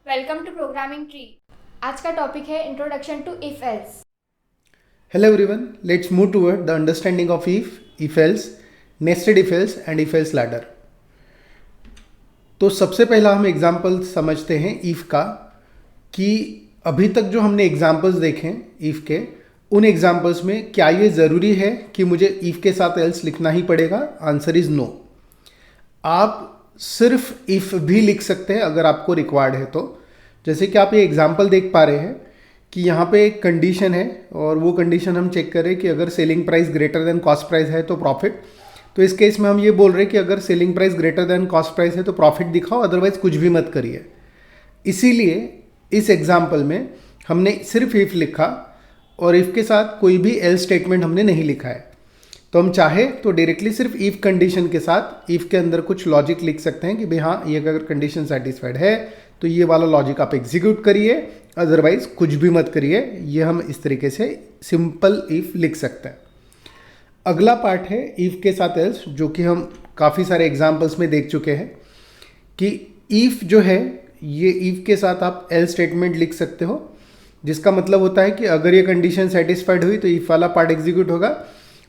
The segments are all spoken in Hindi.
Welcome to programming tree. आज का टॉपिक है introduction to if else. Hello everyone, let's move toward the understanding of if else, nested if else and if else ladder. तो सबसे पहला हम एग्जाम्पल समझते हैं if का, कि अभी तक जो हमने एग्जाम्पल्स देखे if के, उन एग्जाम्पल्स में क्या ये ज़रूरी है कि मुझे if के साथ else लिखना ही पड़ेगा? Answer is no. आप सिर्फ if भी लिख सकते हैं अगर आपको रिक्वायर्ड है तो। जैसे कि आप ये एग्जाम्पल देख पा रहे हैं कि यहाँ पे एक कंडीशन है और वो कंडीशन हम चेक करें कि अगर selling price greater than cost price है तो प्रॉफिट। तो इस केस में हम ये बोल रहे हैं कि अगर selling price greater than cost price है तो प्रॉफिट दिखाओ, अदरवाइज कुछ भी मत करिए। इसीलिए इस एग्जाम्पल में हमने सिर्फ इफ़ लिखा और इफ़ के साथ कोई भी एल्स स्टेटमेंट हमने नहीं लिखा है। तो हम चाहे तो डायरेक्टली सिर्फ इफ़ कंडीशन के साथ इफ़ के अंदर कुछ लॉजिक लिख सकते हैं कि भाई हाँ, ये अगर कंडीशन सेटिस्फाइड है तो ये वाला लॉजिक आप एग्जीक्यूट करिए, अदरवाइज कुछ भी मत करिए। ये हम इस तरीके से सिंपल इफ़ लिख सकते हैं। अगला पार्ट है इफ़ के साथ एल्स, जो कि हम काफ़ी सारे एग्जाम्पल्स में देख चुके हैं कि इफ़ जो है ये इफ़ के साथ आप एल्स स्टेटमेंट लिख सकते हो, जिसका मतलब होता है कि अगर ये कंडीशन सेटिस्फाइड हुई तो इफ़ वाला पार्ट एग्जीक्यूट होगा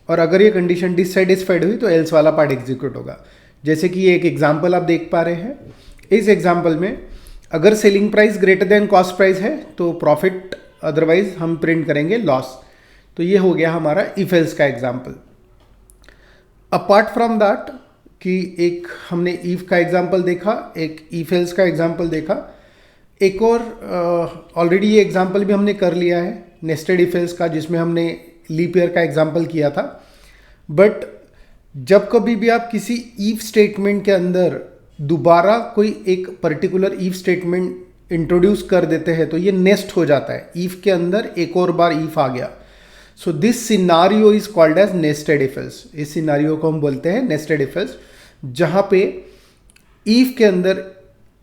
और अगर ये कंडीशन डिससेटिस्फाइड हुई तो एल्स वाला पार्ट एग्जीक्यूट होगा। जैसे कि ये एक एग्जाम्पल आप देख पा रहे हैं। इस एग्जाम्पल में अगर selling price greater than cost price है तो प्रॉफिट, अदरवाइज हम प्रिंट करेंगे लॉस। तो ये हो गया हमारा इफ एल्स का एग्जाम्पल। अपार्ट फ्रॉम दैट कि एक हमने इफ का एग्जाम्पल देखा, एक इफ एल्स का एग्जाम्पल देखा, एक और ऑलरेडी ये एग्जाम्पल भी हमने कर लिया है नेस्टेड इफ एल्स का, जिसमें हमने लीप ईयर का एग्जाम्पल किया था। बट जब कभी भी आप किसी इफ स्टेटमेंट के अंदर दोबारा कोई एक पर्टिकुलर इफ स्टेटमेंट इंट्रोड्यूस कर देते हैं तो ये नेस्ट हो जाता है। इफ के अंदर एक और बार इफ आ गया, so this scenario is called as nested if else. इस सिनारियो को हम बोलते हैं नेस्टेड इफ एल्स, जहाँ पे इफ के अंदर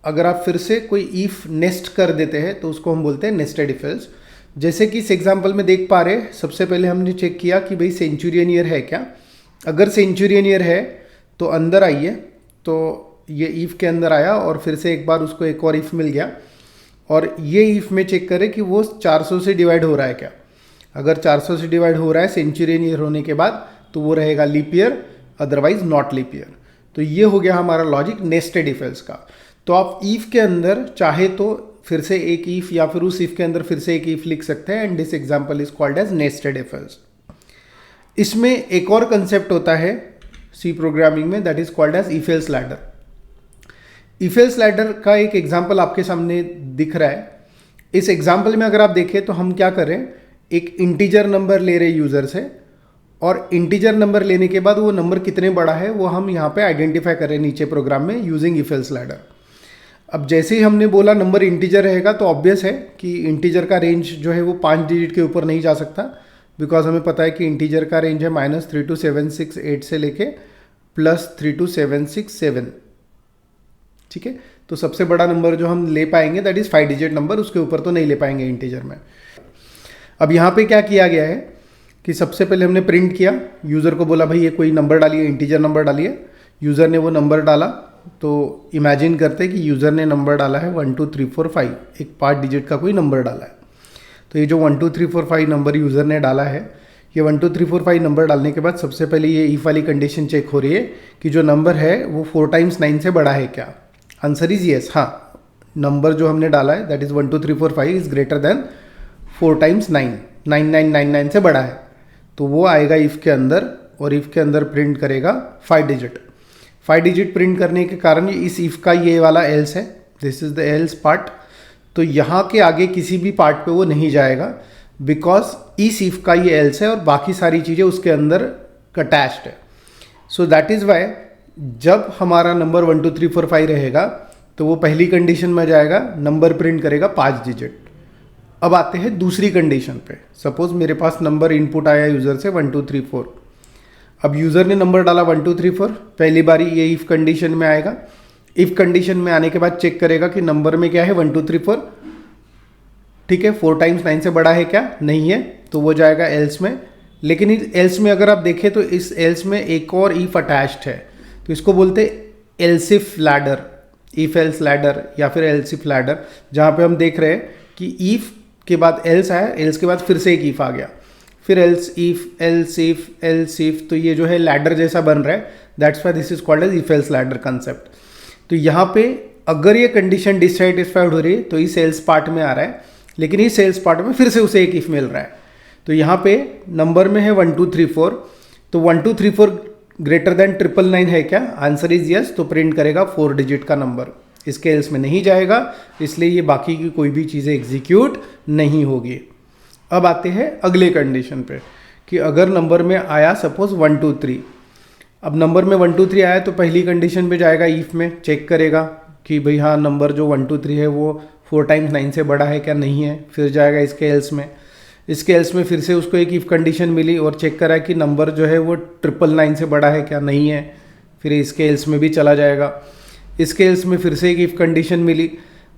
अगर आप फिर से कोई इफ नेस्ट कर देते हैं तो उसको हम बोलते हैं नेस्टेड इफ एल्स। जैसे कि इस एग्जाम्पल में देख पा रहे हैं, सबसे पहले हमने चेक किया कि भाई सेंचुरियन ईयर है क्या। अगर सेंचुरियन ईयर है तो अंदर आइए, तो ये इफ़ के अंदर आया और फिर से एक बार उसको एक और इफ़ मिल गया और ये इफ़ में चेक करें कि वो 400 से डिवाइड हो रहा है क्या। अगर 400 से डिवाइड हो रहा है सेंचुरियन ईयर होने के बाद तो वो रहेगा leap year, otherwise not leap year. तो ये हो गया हमारा लॉजिक नेस्टेड इफ एल्स का। तो आप इफ़ के अंदर चाहे तो फिर से एक इफ़ या फिर उस इफ़ के अंदर फिर से एक इफ़ लिख सकते हैं, and this example is called as nested if else. इसमें एक और कंसेप्ट होता है सी प्रोग्रामिंग में, that is called as if else ladder. If else ladder का एक एग्जाम्पल आपके सामने दिख रहा है। इस एग्जाम्पल में अगर आप देखें तो हम क्या कर रहे हैं, एक इंटीजर नंबर ले रहे यूज़र से और इंटीजर नंबर लेने के बाद वो नंबर कितने बड़ा है वो हम यहाँ पे आइडेंटिफाई कर रहे हैं नीचे प्रोग्राम में यूजिंग इफ एल्स लैडर। अब जैसे ही हमने बोला नंबर इंटीजर रहेगा तो ऑब्वियस है कि इंटीजर का रेंज जो है वो 5 डिजिट के ऊपर नहीं जा सकता, बिकॉज हमें पता है कि इंटीजर का रेंज है -3 to 768 से लेके +3 to 767। ठीक है, तो सबसे बड़ा नंबर जो हम ले पाएंगे दैट इज़ 5 डिजिट नंबर, उसके ऊपर तो नहीं ले पाएंगे इंटीजर में। अब यहाँ पे क्या किया गया है कि सबसे पहले हमने प्रिंट किया, यूज़र को बोला भाई ये कोई नंबर डालिए, इंटीजर नंबर डालिए। यूज़र ने वो नंबर डाला, तो इमेजिन करते हैं कि यूज़र ने नंबर डाला है 1 2 3 4 5, एक 5 डिजिट का कोई नंबर डाला है। तो ये जो 1 2 3 4 5 नंबर यूज़र ने डाला है, ये 1 2 3 4 5 नंबर डालने के बाद सबसे पहले ये इफ वाली कंडीशन चेक हो रही है कि जो नंबर है वो 4 times 9 से बड़ा है क्या। आंसर इज येस, हाँ, नंबर जो हमने डाला है that is 1 2 3 4 5 is greater than 4 times 9, 9999 से बड़ा है। तो वो आएगा इफ़ के अंदर और इफ़ के अंदर प्रिंट करेगा 5 डिजिट। 5 डिजिट प्रिंट करने के कारण इस इफ़ का ये वाला एल्स है, this is the L's part. तो यहाँ के आगे किसी भी पार्ट पे वो नहीं जाएगा, बिकॉज इस इफ़ का ये एल्स है और बाकी सारी चीज़ें उसके अंदर अटैच्ड है। सो दैट इज़ वाई जब हमारा नंबर 1 2 3 4 5 रहेगा तो वो पहली कंडीशन में जाएगा, नंबर प्रिंट करेगा 5 डिजिट। अब आते हैं दूसरी कंडीशन पे। सपोज मेरे पास नंबर इनपुट आया यूज़र से 1 2 3 4। अब यूज़र ने नंबर डाला 1 2 3 4, पहली बारी ये इफ़ कंडीशन में आएगा। इफ़ कंडीशन में आने के बाद चेक करेगा कि नंबर में क्या है 1 2 3 4। ठीक है, 4 times 9 से बड़ा है क्या, नहीं है, तो वो जाएगा एल्स में। लेकिन इस एल्स में अगर आप देखें तो इस एल्स में एक और इफ अटैच्ड है, तो इसको बोलते हैं else if ladder. If else ladder या फिर एल्स इफ लैडर, जहाँ पे हम देख रहे हैं कि इफ के बाद एल्स आया, एल्स के बाद फिर से एक इफ आ गया, फिर एल्स इफ, तो ये जो है लैडर जैसा बन रहा है, that's why this is called as if else ladder concept. तो यहाँ पे अगर ये कंडीशन डिससैटिस्फाइड हो रही है तो इस एल्स पार्ट में आ रहा है, लेकिन इस एल्स पार्ट में फिर से उसे एक इफ मिल रहा है। तो यहाँ पे नंबर में है 1 2 3 4, तो 1 2 3 4 ग्रेटर देन 999 है क्या? आंसर इज यस, तो प्रिंट करेगा 4 डिजिट का नंबर, इसके एल्स में नहीं जाएगा, इसलिए ये बाकी की कोई भी चीज़ें एग्जीक्यूट नहीं होगी। अब आते हैं अगले कंडीशन पे कि अगर नंबर में आया सपोज 1 2 3, अब नंबर में 1 2 3 आया तो पहली कंडीशन पे जाएगा ईफ में, चेक करेगा कि भाई हाँ नंबर जो 1 2 3 है वो 4 टाइम्स 9 से बड़ा है क्या, नहीं है, फिर जाएगा इसके एल्स में, इसके एल्स में फिर से उसको एक इफ कंडीशन मिली और चेक करा कि नंबर जो है वो 999 से बड़ा है क्या, नहीं है, फिर इसके एल्स में भी चला जाएगा, इसके एल्स में फिर से एक इफ कंडीशन मिली,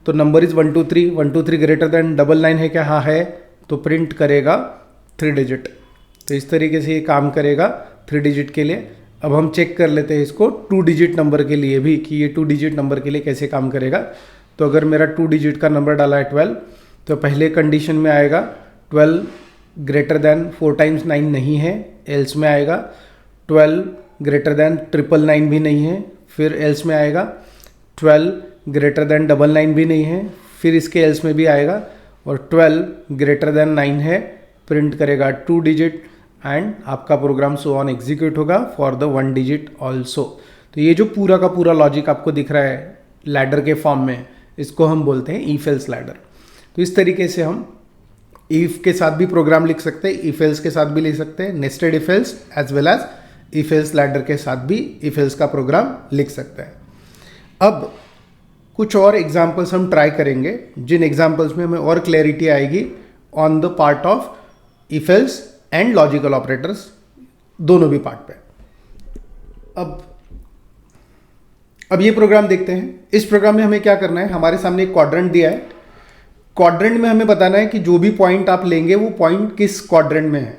तो नंबर इज़ 1 2 3 ग्रेटर देन 99 है क्या, हाँ है, तो प्रिंट करेगा 3 डिजिट। तो इस तरीके से ये काम करेगा 3 डिजिट के लिए। अब हम चेक कर लेते हैं इसको 2 डिजिट नंबर के लिए भी कि ये 2 डिजिट नंबर के लिए कैसे काम करेगा। तो अगर मेरा 2 डिजिट का नंबर डाला है 12, तो पहले कंडीशन में आएगा 12 ग्रेटर देन 4 टाइम्स 9 नहीं है, एल्स में आएगा 12 ग्रेटर देन 999 भी नहीं है, फिर एल्स में आएगा 12 ग्रेटर देन 99 भी नहीं है, फिर इसके एल्स में भी आएगा और 12 ग्रेटर देन 9 है, प्रिंट करेगा 2 डिजिट एंड आपका प्रोग्राम सो ऑन एग्जीक्यूट होगा फॉर द 1 डिजिट ऑल्सो। तो ये जो पूरा का पूरा लॉजिक आपको दिख रहा है लैडर के फॉर्म में, इसको हम बोलते हैं इफ एल्स लैडर। तो इस तरीके से हम इफ के साथ भी प्रोग्राम लिख सकते हैं, इफ एल्स के साथ भी लिख सकते हैं, nested if else as well as if else ladder के साथ भी इफ एल्स का प्रोग्राम लिख सकते हैं। अब कुछ और एग्जाम्पल्स हम ट्राई करेंगे जिन एग्जाम्पल्स में हमें और क्लैरिटी आएगी on the part of if else and logical operators, दोनों भी पार्ट पे। अब ये प्रोग्राम देखते हैं। इस प्रोग्राम में हमें क्या करना है, हमारे सामने एक क्वाड्रेंट दिया है, क्वाड्रेंट में हमें बताना है कि जो भी पॉइंट आप लेंगे वो पॉइंट किस क्वाड्रेंट में है।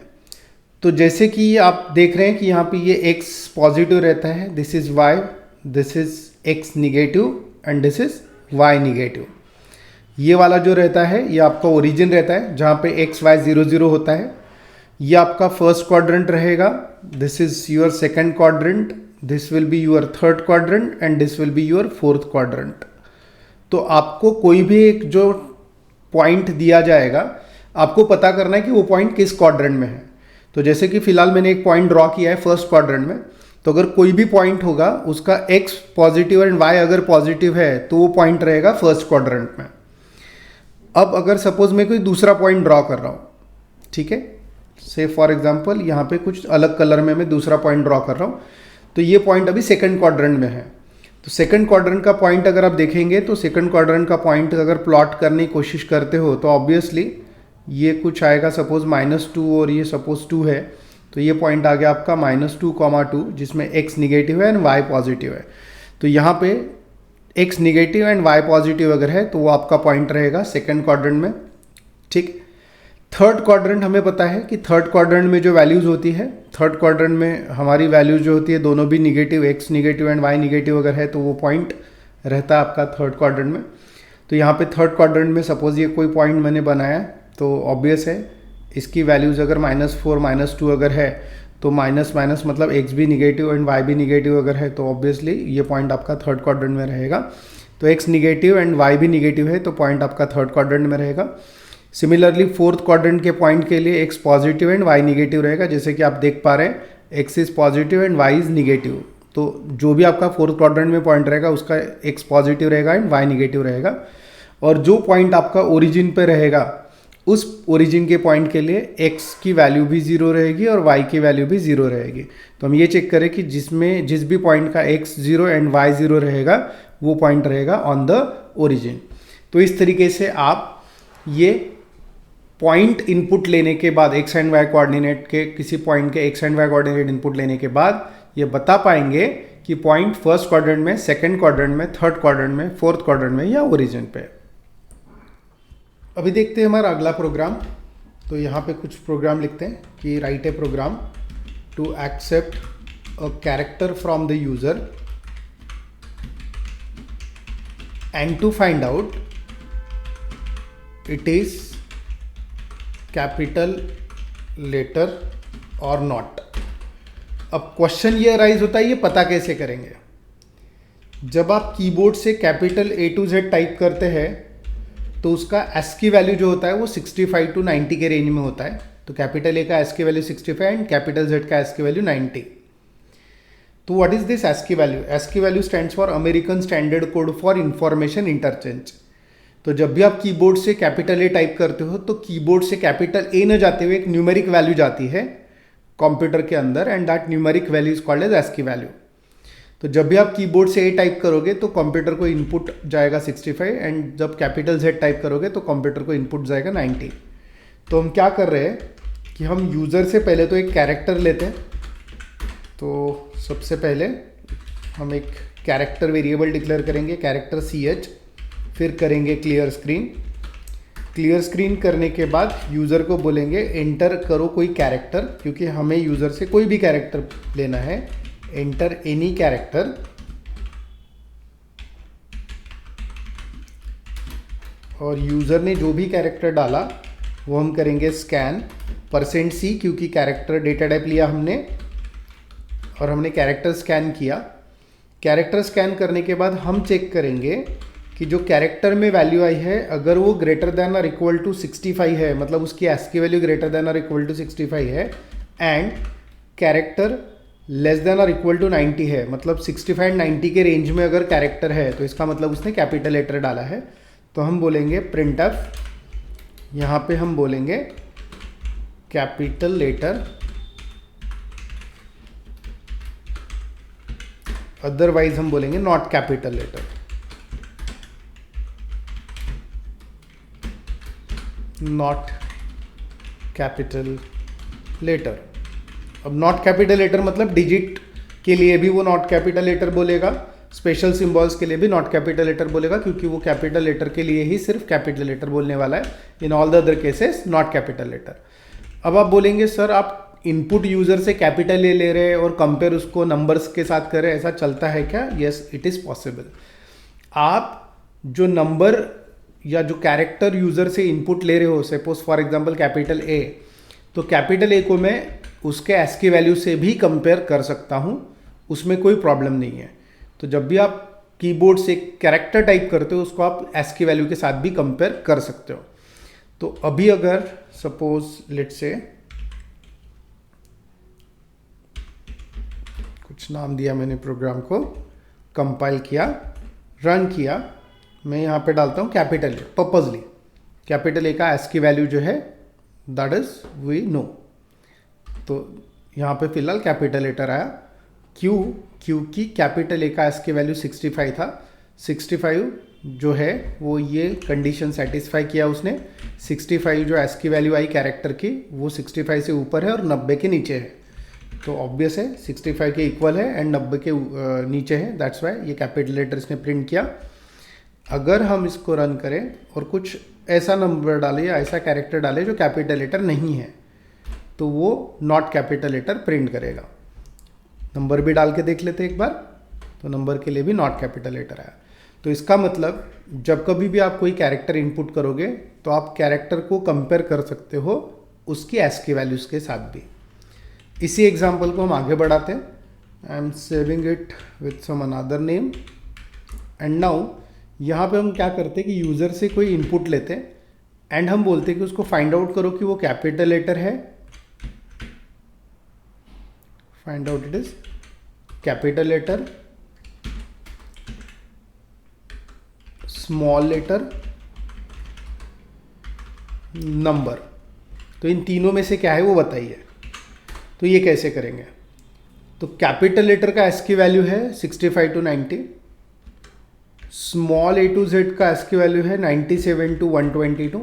तो जैसे कि आप देख रहे हैं कि यहाँ पे ये x पॉजिटिव रहता है, this is y, this is x negative and this is y negative. ये वाला जो रहता है ये आपका ओरिजिन रहता है जहाँ पे x y 0 0 होता है। ये आपका फर्स्ट क्वाड्रेंट रहेगा, this is your second quadrant, this will be your third quadrant and this will be your fourth quadrant. तो आपको कोई भी एक जो पॉइंट दिया जाएगा आपको पता करना है कि वो पॉइंट किस क्वाड्रेंट में है। तो जैसे कि फिलहाल मैंने एक पॉइंट ड्रॉ किया है फर्स्ट क्वाड्रेंट में, तो अगर कोई भी पॉइंट होगा उसका x पॉजिटिव एंड y अगर पॉजिटिव है तो वो पॉइंट रहेगा फर्स्ट क्वाड्रेंट में। अब अगर सपोज मैं कोई दूसरा पॉइंट ड्रॉ कर रहा हूँ, ठीक है, से फॉर एग्जांपल यहाँ पे कुछ अलग कलर में मैं दूसरा पॉइंट ड्रॉ कर रहा हूँ, तो ये पॉइंट अभी सेकंड क्वाड्रेंट में है। तो सेकंड क्वाड्रेंट का पॉइंट अगर आप देखेंगे तो सेकंड क्वाड्रेंट का पॉइंट अगर प्लॉट करने की कोशिश करते हो तो ऑब्वियसली ये कुछ आएगा, सपोज -2 और ये सपोज 2 है, तो ये पॉइंट आ गया आपका -2, जिसमें x निगेटिव है एंड y पॉजिटिव है। तो यहाँ पे x negative and y positive अगर है तो वो आपका पॉइंट रहेगा सेकंड क्वाड्रेंट में, ठीक। थर्ड क्वाड्रेंट हमें पता है कि थर्ड क्वाड्रेंट में जो वैल्यूज़ होती है, थर्ड क्वाड्रेंट में हमारी वैल्यूज जो होती है दोनों भी negative, x negative and y negative अगर है तो वो पॉइंट रहता है आपका थर्ड क्वाड्रेंट में। तो यहाँ पे थर्ड क्वाड्रेंट में सपोज ये कोई पॉइंट मैंने बनाया तो ऑब्वियस है इसकी वैल्यूज़ अगर -4 -2 अगर है तो माइनस मतलब x भी निगेटिव एंड y भी निगेटिव अगर है तो ऑब्वियसली ये पॉइंट आपका थर्ड क्वाड्रेंट में रहेगा। तो x निगेटिव एंड y भी निगेटिव है तो पॉइंट आपका थर्ड क्वाड्रेंट में रहेगा। सिमिलरली फोर्थ क्वाड्रेंट के पॉइंट के लिए x positive and y negative रहेगा, जैसे कि आप देख पा रहे हैं x is positive and y is negative. तो जो भी आपका फोर्थ क्वाड्रेंट में पॉइंट रहेगा उसका x पॉजिटिव रहेगा एंड y निगेटिव रहेगा। और जो पॉइंट आपका ओरिजिन पे रहेगा उस ओरिजिन के पॉइंट के लिए x की वैल्यू भी 0 रहेगी और y की वैल्यू भी 0 रहेगी। तो हम ये चेक करें कि जिस भी पॉइंट का x 0 एंड y 0 रहेगा वो पॉइंट रहेगा ऑन द ओरिजिन। तो इस तरीके से आप ये पॉइंट इनपुट लेने के बाद x एंड y कोऑर्डिनेट के किसी पॉइंट के x and y coordinate input लेने के बाद ये बता पाएंगे कि पॉइंट फर्स्ट क्वाड्रेंट में, सेकंड क्वाड्रेंट में, थर्ड क्वाड्रेंट में, फोर्थ क्वाड्रेंट में या ओरिजिन पे। अभी देखते हैं हमारा अगला प्रोग्राम। तो यहाँ पे कुछ प्रोग्राम लिखते हैं कि write a program to accept a character from the user and to find out it is capital letter or not. अब क्वेश्चन ये अराइज होता है, ये पता कैसे करेंगे? जब आप कीबोर्ड से capital A to Z type करते हैं तो उसका ASCII वैल्यू जो होता है वो 65 to 90 के रेंज में होता है. तो कैपिटल A का ASCII value 65 and capital Z का ASCII वैल्यू 90. तो what is this ASCII value? ASCII value stands for American standard code for information interchange. तो जब भी आप कीबोर्ड से कैपिटल A टाइप करते हो तो कीबोर्ड से कैपिटल A न जाते हुए एक न्यूमेरिक वैल्यू जाती है कंप्यूटर के अंदर and that numeric value is called as ASCII value. तो जब भी आप कीबोर्ड से A टाइप करोगे तो कंप्यूटर को इनपुट जाएगा 65 एंड जब कैपिटल Z टाइप करोगे तो कंप्यूटर को इनपुट जाएगा 90. तो हम क्या कर रहे हैं कि हम यूज़र से पहले तो एक कैरेक्टर लेते हैं. तो सबसे पहले हम एक कैरेक्टर वेरिएबल डिक्लेयर करेंगे, कैरेक्टर CH, फिर करेंगे क्लियर स्क्रीन. क्लियर स्क्रीन करने के बाद यूज़र को बोलेंगे एंटर करो कोई कैरेक्टर, क्योंकि हमें यूज़र से कोई भी कैरेक्टर लेना है. Enter any character. और यूज़र ने जो भी कैरेक्टर डाला वो हम करेंगे स्कैन %C, क्योंकि कैरेक्टर डेटा टाइप लिया हमने और हमने कैरेक्टर स्कैन किया. कैरेक्टर स्कैन करने के बाद हम चेक करेंगे कि जो कैरेक्टर में वैल्यू आई है अगर वो ग्रेटर देन और इक्वल टू 65 है, मतलब उसकी ASCII वैल्यू ग्रेटर देन और इक्वल टू 65 है, एंड कैरेक्टर लेस देन और इक्वल टू 90 है, मतलब 65 एंड 90 के रेंज में अगर कैरेक्टर है तो इसका मतलब उसने कैपिटल लेटर डाला है. तो हम बोलेंगे printf, यहाँ पे हम बोलेंगे कैपिटल लेटर, अदरवाइज हम बोलेंगे not capital letter. Not capital letter. अब नॉट कैपिटल लेटर मतलब डिजिट के लिए भी वो नॉट कैपिटल लेटर बोलेगा, स्पेशल सिंबल्स के लिए भी नॉट कैपिटल लेटर बोलेगा, क्योंकि वो कैपिटल लेटर के लिए ही सिर्फ कैपिटल लेटर बोलने वाला है. In all the other cases not capital letter. अब आप बोलेंगे सर आप इनपुट यूज़र से कैपिटल ले रहे हैं और कंपेयर उसको नंबर्स के साथ कर रहे हैं, ऐसा चलता है क्या? Yes, it is possible. आप जो नंबर या जो कैरेक्टर यूज़र से इनपुट ले रहे हो, suppose for example capital A, तो कैपिटल A को मैं उसके ASCII वैल्यू से भी कंपेयर कर सकता हूँ, उसमें कोई प्रॉब्लम नहीं है. तो जब भी आप कीबोर्ड से कैरेक्टर टाइप करते हो उसको आप ASCII वैल्यू के साथ भी कंपेयर कर सकते हो. तो अभी अगर सपोज लेट्स से कुछ नाम दिया मैंने प्रोग्राम को, कंपाइल किया, रन किया, मैं यहाँ पे डालता हूँ capital A, purposely capital A का ASCII वैल्यू जो है दैट इज वी नो. तो यहाँ पे फिलहाल कैपिटल लेटर आया. क्यों? क्योंकि कैपिटल A का ASCII वैल्यू 65 था. 65 जो है वो ये कंडीशन सेटिस्फाई किया उसने. 65 जो ASCII वैल्यू आई कैरेक्टर की वो 65 से ऊपर है और 90 के नीचे है. तो ऑब्वियस है 65 के इक्वल है एंड 90 के नीचे है, दैट्स वाई ये कैपिटल लेटर इसने प्रिंट किया. अगर हम इसको रन करें और कुछ ऐसा नंबर डाले या ऐसा कैरेक्टर डाले जो कैपिटल लेटर नहीं है, तो वो नॉट कैपिटल लेटर प्रिंट करेगा. नंबर भी डाल के देख लेते एक बार, तो नंबर के लिए भी नॉट कैपिटल लेटर आया. तो इसका मतलब जब कभी भी आप कोई कैरेक्टर इनपुट करोगे तो आप कैरेक्टर को कंपेयर कर सकते हो उसकी ASCII वैल्यूज़ के साथ भी. इसी एग्जाम्पल को हम आगे बढ़ाते हैं. I am saving it with some another name. And now यहाँ पे हम क्या करते हैं कि यूज़र से कोई इनपुट लेते हैं एंड हम बोलते हैं कि उसको फाइंड आउट करो कि वो कैपिटल लेटर है. Find out it is capital letter, small letter, number. तो इन तीनों में से क्या है वो बताइए. तो ये कैसे करेंगे? तो कैपिटल लेटर का ASCII वैल्यू है 65 to 90. Small A to Z का ASCII वैल्यू है 97 to 122.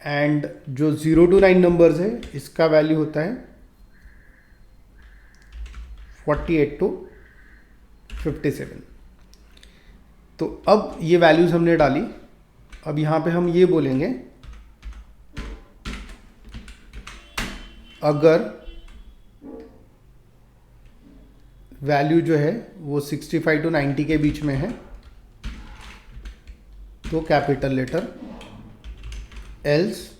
एंड जो 0 to 9 नंबर्स है इसका वैल्यू होता है 48 to 57. तो अब ये वैल्यूज हमने डाली. अब यहाँ पे हम ये बोलेंगे अगर वैल्यू जो है वो 65 to 90 के बीच में है तो कैपिटल लेटर, एल्स,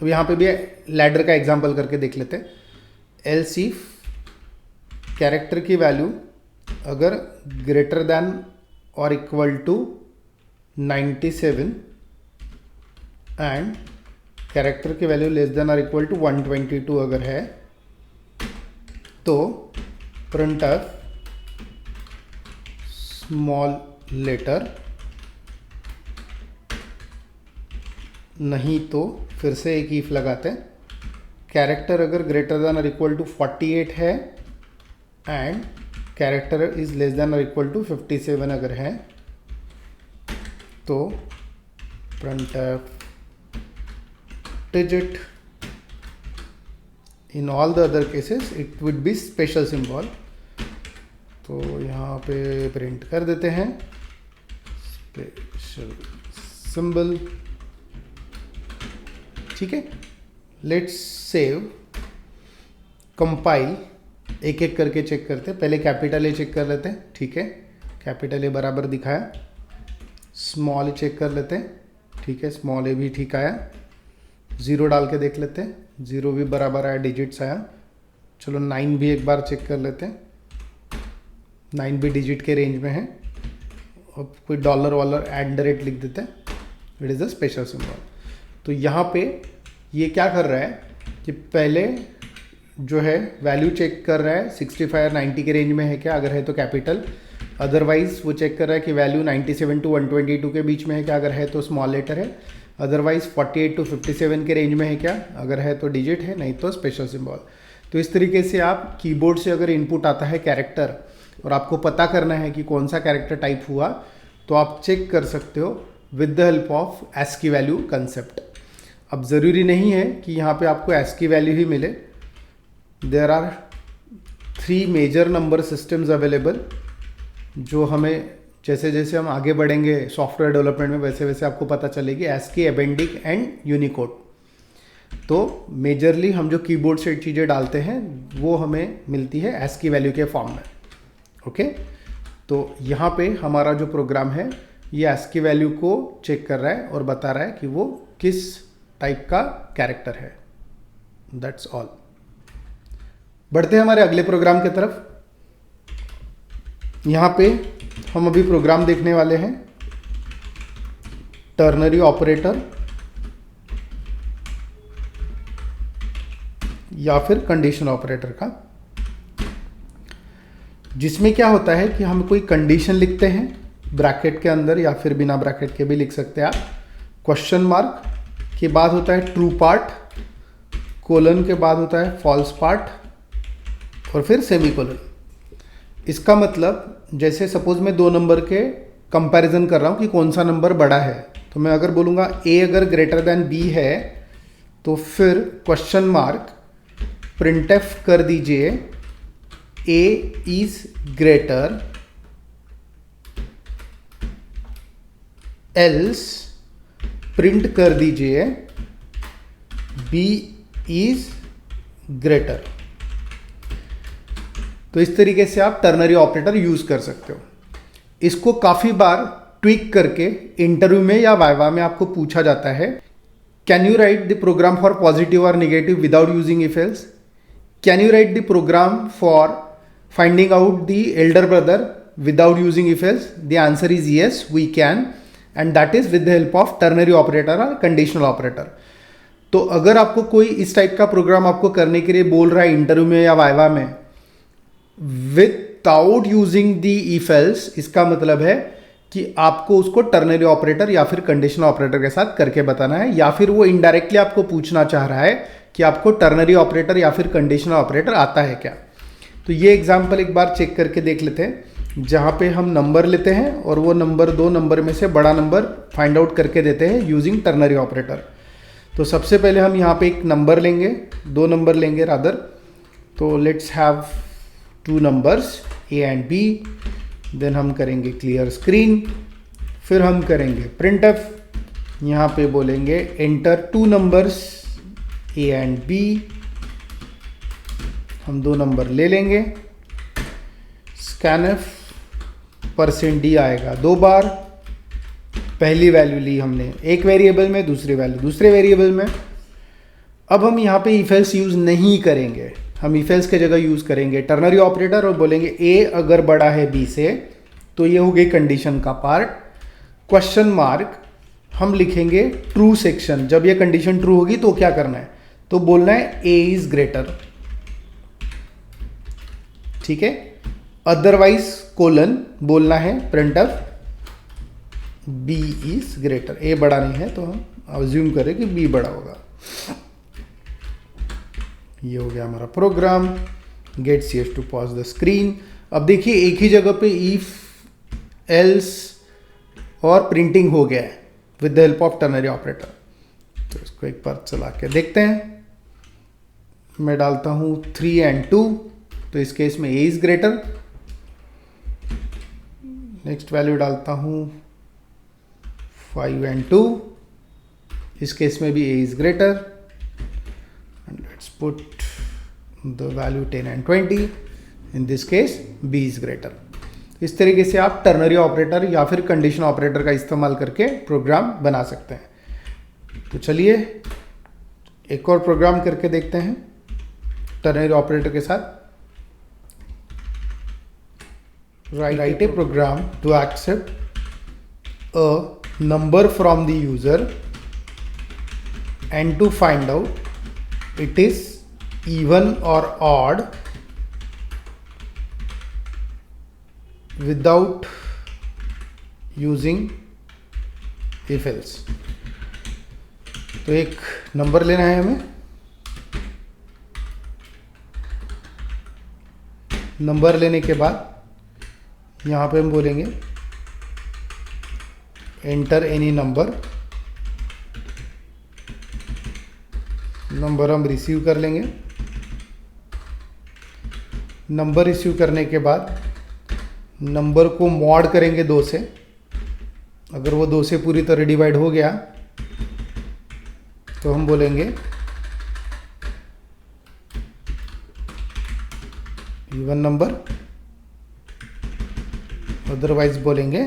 अब यहाँ पे भी लैडर का एग्जांपल करके देख लेते हैं। एल्स इफ कैरेक्टर की वैल्यू अगर ग्रेटर देन और इक्वल टू 97 एंड कैरेक्टर की वैल्यू लेस देन और इक्वल टू 122 अगर है तो printf स्मॉल लेटर, नहीं तो फिर से एक ईफ लगाते हैं। कैरेक्टर अगर ग्रेटर देन और इक्वल टू 48 है and character is less than और इक्वल टू 57 अगर है तो printf digit, in all the other cases it would be special symbol। तो यहाँ पे प्रिंट कर देते हैं स्पेशल सिंबल, ठीक है। लेट्स सेव, कंपाइल, एक एक करके चेक करते हैं। पहले कैपिटल ए चेक कर लेते हैं, ठीक है, कैपिटल ए बराबर दिखाया। स्मॉल चेक कर लेते हैं, ठीक है, स्मॉल ए भी ठीक आया। ज़ीरो डाल के देख लेते हैं, ज़ीरो भी बराबर आया, डिजिट्स आया। चलो 9 भी एक बार चेक कर लेते हैं, 9 भी डिजिट के रेंज में है। अब कोई डॉलर वॉलर @ लिख देते हैं, it is a special symbol. तो यहाँ पे ये क्या कर रहा है कि पहले जो है वैल्यू चेक कर रहा है 65 और 90 के रेंज में है क्या, अगर है तो कैपिटल, अदरवाइज वो चेक कर रहा है कि वैल्यू 97 to 122 के बीच में है क्या, अगर है तो स्मॉल लेटर है, अदरवाइज 48 to 57 के रेंज में है क्या, अगर है तो डिजिट है, नहीं तो स्पेशल सिंबल। तो इस तरीके से आप कीबोर्ड से अगर इनपुट आता है कैरेक्टर और आपको पता करना है कि कौन सा कैरेक्टर टाइप हुआ, तो आप चेक कर सकते हो with the help of ASCII value concept. अब ज़रूरी नहीं है कि यहाँ पे आपको ASCII वैल्यू ही मिले। There are 3 major number systems available, जो हमें जैसे जैसे हम आगे बढ़ेंगे सॉफ्टवेयर डेवलपमेंट में वैसे वैसे आपको पता चलेगी, ASCII, एबेंडिक एंड यूनिकोड। तो मेजरली हम जो कीबोर्ड से चीज़ें डालते हैं वो हमें मिलती है ASCII वैल्यू के फॉर्म में, ओके। तो यहाँ पे हमारा जो प्रोग्राम है ये ASCII वैल्यू को चेक कर रहा है और बता रहा है कि वो किस टाइप का कैरेक्टर है। That's all. बढ़ते हैं हमारे अगले प्रोग्राम की तरफ। यहाँ पे हम अभी प्रोग्राम देखने वाले हैं टर्नरी ऑपरेटर या फिर कंडीशन ऑपरेटर का, जिसमें क्या होता है कि हम कोई कंडीशन लिखते हैं ब्रैकेट के अंदर या फिर बिना ब्रैकेट के भी लिख सकते हैं आप। क्वेश्चन मार्क के बाद होता है ट्रू पार्ट, कोलन के बाद होता है फॉल्स पार्ट और फिर सेमीकोलन। इसका मतलब जैसे सपोज मैं 2 नंबर के कंपैरिजन कर रहा हूँ कि कौन सा नंबर बड़ा है, तो मैं अगर बोलूँगा A अगर ग्रेटर देन B है तो फिर क्वेश्चन मार्क printf कर दीजिए A is greater else print कर दीजिए B इज ग्रेटर। तो इस तरीके से आप टर्नरी ऑपरेटर यूज कर सकते हो। इसको काफी बार ट्विक करके इंटरव्यू में या वाइवा में आपको पूछा जाता है, can you write the program for positive और negative without using if else, can you write the program for finding out the elder brother without using if else. The answer is yes we can, and that is with the help of ternary operator और कंडीशनल ऑपरेटर। तो अगर आपको कोई इस टाइप का प्रोग्राम आपको करने के लिए बोल रहा है इंटरव्यू में या वाइवा में without using the if else, इसका मतलब है कि आपको उसको टर्नरी ऑपरेटर या फिर कंडीशनल ऑपरेटर के साथ करके बताना है, या फिर वो इनडायरेक्टली आपको पूछना चाह रहा है कि आपको टर्नरी ऑपरेटर या फिर कंडीशनल ऑपरेटर आता है क्या। तो ये एग्जांपल एक बार चेक करके देख लेते हैं, जहाँ पे हम नंबर लेते हैं और वो नंबर 2 नंबर में से बड़ा नंबर फाइंड आउट करके देते हैं यूजिंग टर्नरी ऑपरेटर। तो सबसे पहले हम यहाँ पे एक नंबर लेंगे, 2 नंबर लेंगे रादर। तो let's have 2 numbers A and B, then हम करेंगे क्लियर स्क्रीन, फिर हम करेंगे printf, यहाँ पे बोलेंगे enter 2 numbers A and B, हम 2 नंबर ले लेंगे। scanf %d आएगा 2 बार, पहली वैल्यू ली हमने एक वेरिएबल में, दूसरी वैल्यू दूसरे वेरिएबल में। अब हम यहाँ पे इफ एल्स यूज़ नहीं करेंगे, हम इफ एल्स के जगह यूज़ करेंगे टर्नरी ऑपरेटर और बोलेंगे ए अगर बड़ा है बी से, तो ये हो गई कंडीशन का पार्ट। क्वेश्चन मार्क हम लिखेंगे ट्रू सेक्शन, जब ये कंडीशन ट्रू होगी तो क्या करना है, तो बोलना है ए इज ग्रेटर, ठीक है। अदरवाइज कोलन बोलना है प्रिंटफ बी इज ग्रेटर, ए बड़ा नहीं है तो हम अज्यूम करें कि बी बड़ा होगा। ये हो गया हमारा program. Get CS to pause the screen. अब देखिए एक ही जगह पे इफ एल्स और प्रिंटिंग हो गया है with the help of ternary operator. तो इसको एक बार चला के देखते हैं। मैं डालता हूँ 3 and 2, तो इस केस में a is greater. Next value डालता हूँ 5 and 2, इस केस में भी a is greater. And let's put the value 10 and 20, in this case b is greater. इस तरीके से आप टर्नरी ऑपरेटर या फिर कंडीशन ऑपरेटर का इस्तेमाल करके प्रोग्राम बना सकते हैं। तो चलिए एक और प्रोग्राम करके देखते हैं टर्नरी ऑपरेटर के साथ। write a program to accept a number from the user and to find out it is even or odd without using if else। तो एक नंबर लेना है हमें। नंबर लेने के बाद यहाँ पे हम बोलेंगे एंटर एनी नंबर। नंबर हम रिसीव कर लेंगे। नंबर रिसीव करने के बाद नंबर को मॉड करेंगे 2 से। अगर वो 2 से पूरी तरह डिवाइड हो गया तो हम बोलेंगे इवन नंबर, अदरवाइज बोलेंगे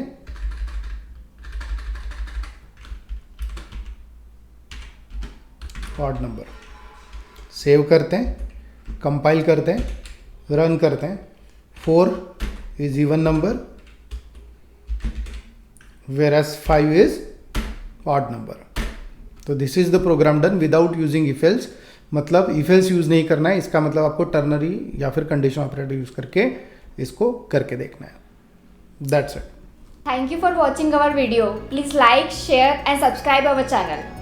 ऑड नंबर। सेव करते हैं, कंपाइल करते हैं, रन करते हैं। 4 is even number whereas 5 is odd number। तो this is the program done without using if else. मतलब इफ एल्स यूज नहीं करना है, इसका मतलब आपको टर्नरी या फिर कंडीशन ऑपरेटर यूज करके इसको करके देखना है। That's it. Thank you for watching our video. Please like, share and subscribe our channel.